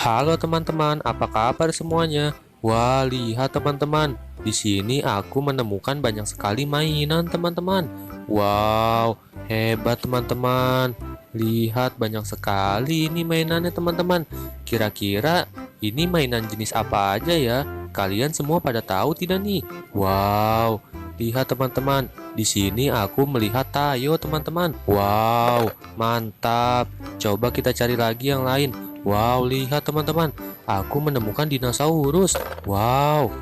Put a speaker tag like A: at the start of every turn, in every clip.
A: Halo teman-teman, apa kabar semuanya? Wah, lihat teman-teman, di sini aku menemukan banyak sekali mainan teman-teman. Wow, hebat teman-teman. Lihat banyak sekali ini mainannya teman-teman. Kira-kira ini mainan jenis apa aja ya? Kalian semua pada tahu tidak nih? Wow, lihat teman-teman. Di sini aku melihat Tayo teman-teman. Wow, mantap. Coba kita cari lagi yang lain. Wow, lihat teman-teman, aku menemukan dinosaurus. Wow,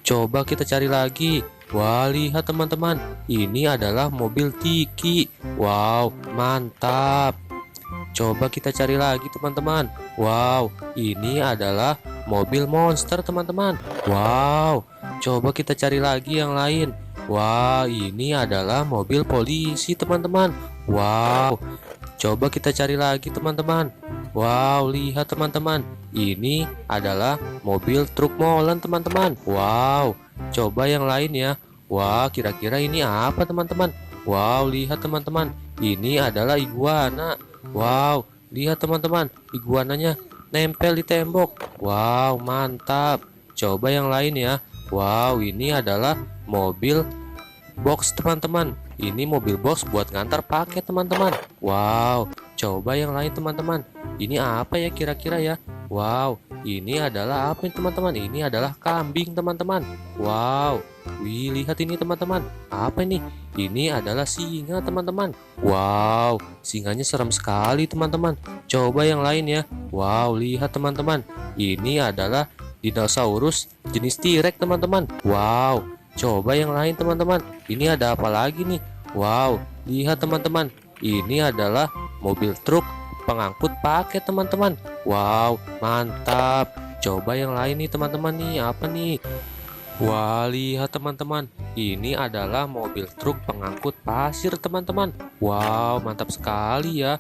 A: coba kita cari lagi. Wah, lihat teman-teman, ini adalah mobil Tiki. Wow, mantap. Coba kita cari lagi teman-teman. Wow, ini adalah mobil monster teman-teman. Wow, coba kita cari lagi yang lain. Wah, ini adalah mobil polisi teman-teman. Wow, coba kita cari lagi teman-teman. Wow, lihat teman-teman. Ini adalah mobil truk molen teman-teman. Wow, coba yang lain ya. Wah, kira-kira ini apa teman-teman? Wow, lihat teman-teman. Ini adalah iguana. Wow, lihat teman-teman. Iguananya nempel di tembok. Wow, mantap. Coba yang lain ya. Wow, ini adalah mobil box teman-teman. Ini mobil box buat ngantar paket teman-teman. Wow, coba yang lain teman-teman. Ini apa ya kira-kira ya? Wow, ini adalah apa ini teman-teman? Ini adalah kambing teman-teman. Wow, wih, lihat ini teman-teman. Apa ini? Ini adalah singa teman-teman. Wow, singanya serem sekali teman-teman. Coba yang lain ya. Wow, lihat teman-teman. Ini adalah dinosaurus jenis T-Rex teman-teman. Wow, coba yang lain teman-teman. Ini ada apa lagi nih? Wow, lihat teman-teman. Ini adalah mobil truk pengangkut paket teman-teman. Wow, mantap. Coba yang lain nih teman-teman nih. Apa nih? Wah, lihat teman-teman. Ini adalah mobil truk pengangkut pasir teman-teman. Wow, mantap sekali ya.